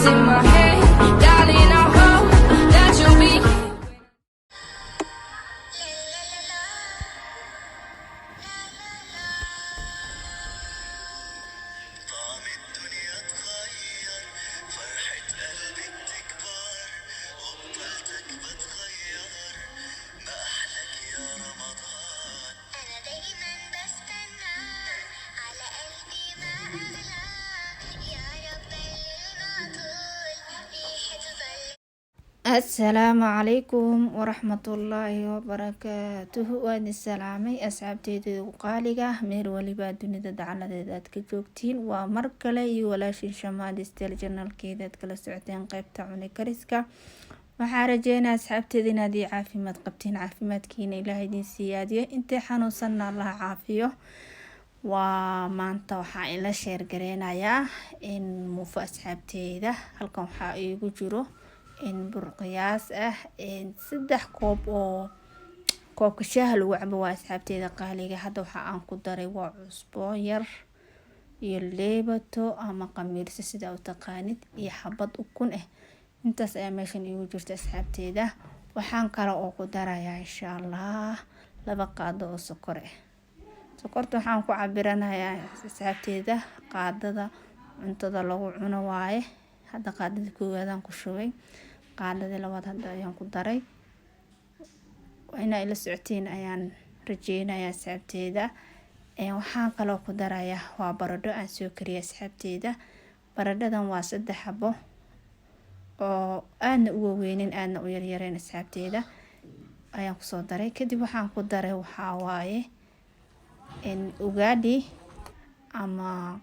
thoughts in my head. Darling, I hope that you'll be here. طعم الدنيا اتغير فرحة قلبي بتكبر وبطلتك بتغير ما أحلك يا رمضان أنا دايما بستنى على قلبي ما أغلى يا رب بلغنا طول ريحة ظل. asalaamu calaykum waraxmatullaahi wabarakaatuhu waan isalaamay asxaabteeda qaaliga meel waliba dunida dacaladeeda aad ka joogtiin waa mar kale iyo walaashin shamaali steel janalkeeda aad kala socoteen qeybta cuni kariska waxaa rajeynaa asxaabteeda inaad ii caafimaad qabtiin caafimaadkiina ilaahay idin siyaadiyo intay xanuunsanna allaha caafiyo waa maanta waxaa ila sheer gareynayaa in muufo asxaabteeda halkan waxaa iigu jiro in bur qiyaas ah saddex koob oo koobka shaaha lagu cabo waa asxaabteeda qaaliga hadda waxa aan ku daray waa cusbo yar iyo leebato ama qamiirso sida u taqaanid iyo xabad ukun ah intaas ayaa meeshan iigu jirta asxaabteeda waxaan kale oo ku darayaa insha Allah 2 qaado oo sokor ah sokorta waxaan ku cabiranayaa asxaabteeda qaadada cuntada lagu cuno waaye hadda qaadada koowaad aan ku shubay qaadada labaad hadda ayaan ku daray inay ila socotiin ayaan rajeynayaa asxaabteeda waxaan kaloo ku darayaa waa baradho aan soo kariyay asxaabteeda baradhadan waa 3 xabo oo aan u weynin aan u yaryareen asxaabteeda ayaan ku soo daray kadib waxaan ku daray waxa waaye in ugaali ama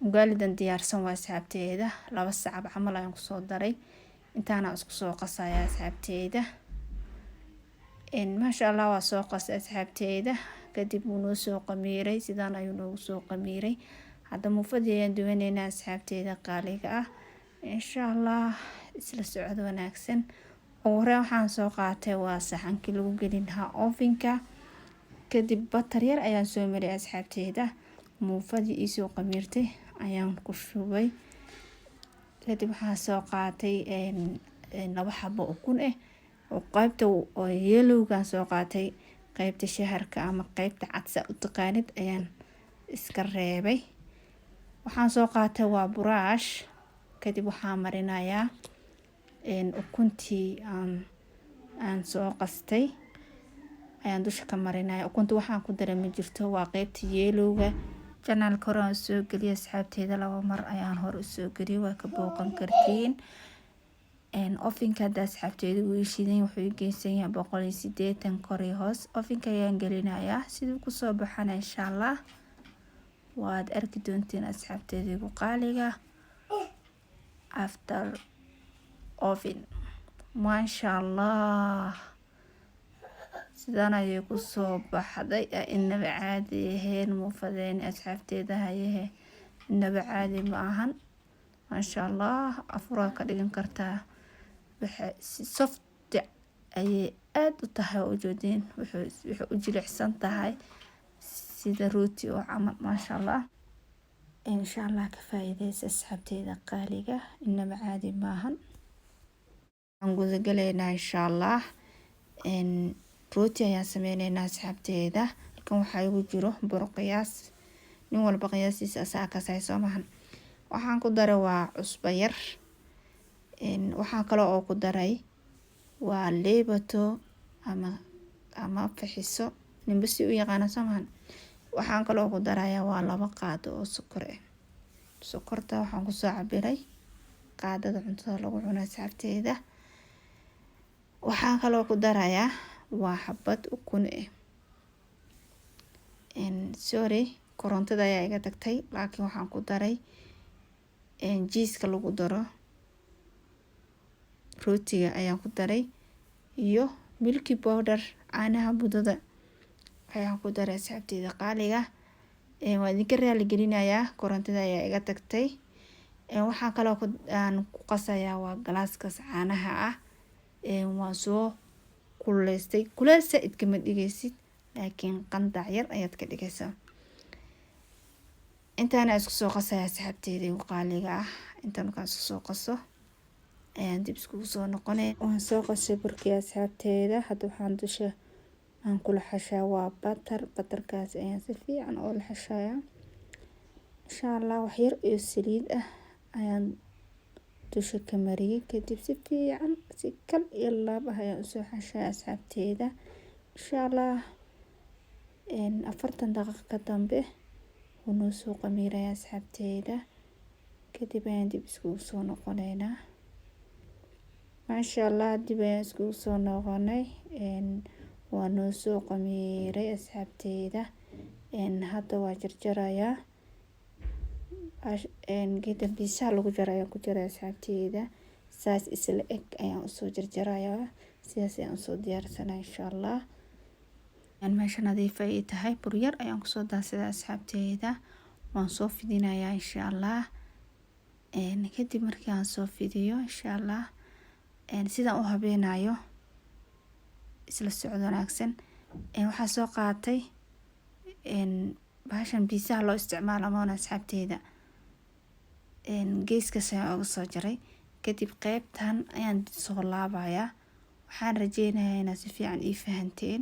ugaalidan diyaarsan waa asxaabteeda 2 sacab camal ayaan ku soo daray intaana isku soo qasaya asxaabteeda maasha Allah waa soo qas asxaabteeda kadib uu noo soo qamiiray sidaan ayuu noogu soo qamiiray hadda muufadii ayaan duwanaynaa asxaabteeda qaaliga ah insha Allah isla socod wanaagsan ugu horreyn waxaan soo qaatay waa saxankii lagu gelin lahaa ovenka kadib batar yar ayaan soo maray asxaabteeda muufadii ii soo qamiirtay ayaan ku shubay kadib waxaan soo qaatay 2 xabo ukun ah oo qaybta oo yelowgan soo qaatay qaybta shaharka ama qaybta cadsa u taqaanid ayaan iska reebay waxaan soo qaatay waa buraash kadib waxaan marinayaa ukuntii aan soo qastay ayaan dusha ka marinaya ukunta waxaan ku daray ma jirto waa qaybta yelowga channelka hore aan soo geliyay asxaabteeda 2 mar ayaan hore u soo geliyay waa ka booqan kartiin ovenka hadda asxaabteeda uu shiidan wuxuu geysan yahay 180 kor iyo hoos ovenka ayaan gelinayaa siduu ku soo baxana insha Allah waad arki doontiin asxaabteeda qaaliga after oven masha Allah sidaan ayay ku soo baxday inaba caadi ahayn muufadeen asxaabteeda hayahe inaba caadi ma ahan masha Allah afura ka dhigan kartaa waxa si soft ayay aad u tahay oo joodin wuxuu u jilicsan tahay sida rooti oo camal masha Allah insha Allah ka faa'iideysa asxaabteeda qaaliga inaba caadi ma ahan aan guda galeynaa insha Allah rooti ayaan sameynaynaa asxaabteeda halkan waxaa igu jiro bur qiyaas nin walba qiyaasiisa asaa ka saay soo mahan waxaan ku daray waa cusbo yar waxaan kale oo ku daray waa leebato ama fixiso ninba si u yaqaana soo mahan waxaan kale oo ku darayaa waa 2 qaado oo sokor ah sokorta waxaan ku soo cabiray qaadada cuntada lagu cuno asxaabteeda waxaan kale oo ku darayaa waa xabad ukun ah sorry korontada ayaa iga tagtay laakiin waxaan ku daray jiiska lagu daro rootiga ayaan ku daray iyo milky powder caanaha budada ayaan ku daray asxaabteeda qaaliga waan idinka raali gelinayaa korontada ayaa iga tagtay waxaan kale oo aan ku qasayaa waa galaaskaas caanaha ah waan soo kuleystay kuleel saaid kama dhigaysid laakiin qandac yar ayaad ka dhigaysaa intaana isku soo qasaya asxaabteeda igu qaaliga ah. Intaan markaan isku soo qaso ayaan dib iskugu soo noqonay. Waan soo qasay burkii asxaabteeda. Hadda waxaan dusha aan kula xashaa waa batarkaas ayaan si fiican oo la xashayaa. Insha Allah wax yar iyo saliid ah ayaan dusha ka mariyay. Kadib si fiican si kal iyo laab ah ayaan usoo xashaa asxaabteeda. Insha Allah 40 daqiiqo ka dambe wuu noo soo qamiiraya asxaabteeda. Kadib ayaan dib iskugu soo noqonaynaa. Masha Allah dib ayaan iskugu soo noqonay. Waa noo soo qamiiray asxaabteeda. Hadda waa jarjarayaa. Geedka biisaha lagu jaraya ku jira asxaabteeda. Saas isla eg ayaan usoo jarjarayaa. Sidaas ayaan usoo diyaarsanaa insha Allah. Meesha nadiif ay tahay bur yar ayaan kusoo daadsaday asxaabteeda. Waan soo fidinayaa insha Allah. Kadib markii aan soo fidiyo insha Allah sidaan u habeenayo isla socod wanaagsan. Waxaa soo qaatay bahashan biisaha loo isticmaalo ama asxaabteeda. Geeska ayaan uga soo jaray. Kadib qaybtan ayaan soo laabayaa. Waxaan rajeynayaa inaad si fiican ii fahanteen.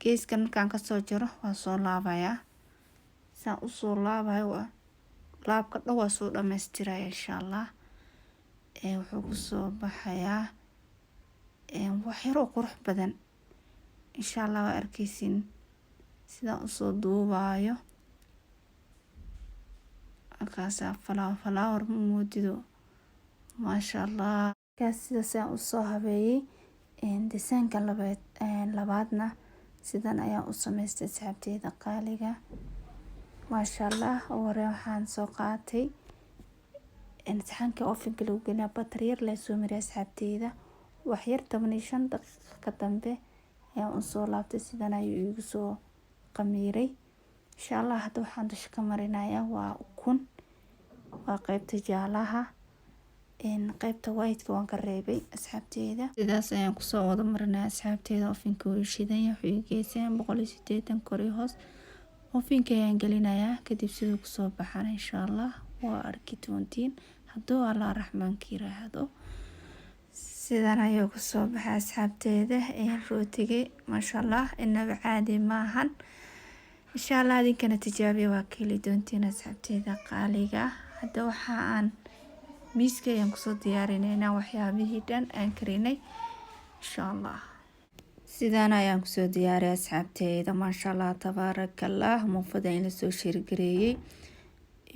Geeskan markaan ka soo jaro waan soo laabayaa. Saan u soo laabayo waa laabka dhan waa soo dhamaystiraya insha Allah. Wuxuu ku soo baxayaa wax yar oo qurux badan. Insha Allah waa arkaysin sidaan u soo duubayo. Akaasa flower moodido. Masha Allah. Kaas sidaas ayaan u soo habeeyay. Desaanka labaadna sidan ayaan u samaystay asxaabteeda qaaliga. Masha Allah. Hore waxaan soo qaatay saxanka ovenka lagu gelinayo batar yar la soo mariyay asxaabteeda. Wax yar 15 daqiiqo ka dambe ayaan u soo laabtay. Sidan ayuu igu soo qamiiray. Insha Allah hadda waxaan dusha ka marinayaa waa ukun. Waa qaybta jaalaha. Qaybta white waan ka reebay asxaabteeda. Sidaas ayaan ku soo wada marinayaa asxaabteeda. Ovenka wuu shidan yahay. Wuxuu geesaa 180 kor iyo hoos. Ovenka ayaan gelinayaa. Kadib sidoo ku soo baxana insha Allah waa arki doontiin. Hadduu Allah raxmaanka yiraahdo. Sidan ayuu ku soo baxay asxaabteeda. Rootiga masha Allah inaba caadi maahan. Insha Allah idinkana tijaabiya waa ka heli doontiin asxaabteeda qaaliga. Hadda waxa aan miiska ayaan kusoo diyaarinaynaa waxyaabihii dhan aan karinay insha Allah. Sidan ayaan kusoo diyaariyay asxaabteeda. Masha Allah tabaarakallah. Muufada in la soo shirgareeyay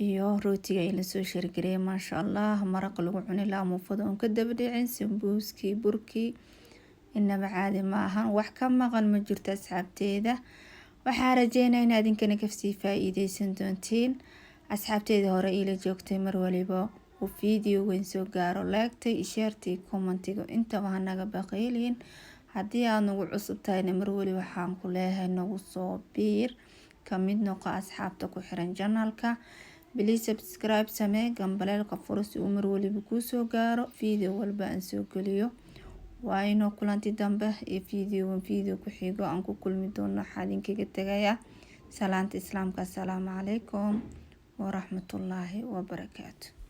iyo rootiga in la soo shirgareeyay. Masha Allah maraq lagu cuni lahaa muufada on ka daba dhicin sambuuski burki inaba caadi maahan. Wax ka maqan ma jirto asxaabteeda. Waxaan rajeynayaa in idinkana ka sii faa'iideysan doontiin. Asxaabteeda hore ila joogtay mar waliba oo video weyn soo gaaro like-tay, share-tay, comment-iga intaba hanaga baqeelin. Haddii aad nagu cusub tahayna mar waliba waxaan ku leeyahay nagu soo biir ka mid noqo asxaabta ku xiran channel-ka. Please subscribe samee gambaleelka furo si uu mar waliba kuu soo gaaro video walba aan soo geliyo. Waa inoo kulanti dambe iyo video ku xigo aan ku kulmi doono. Waxaan idinkaga tagayaa salaanta islaamka. Assalaamu calaykum wa rahmatullaahi wa barakaatuh.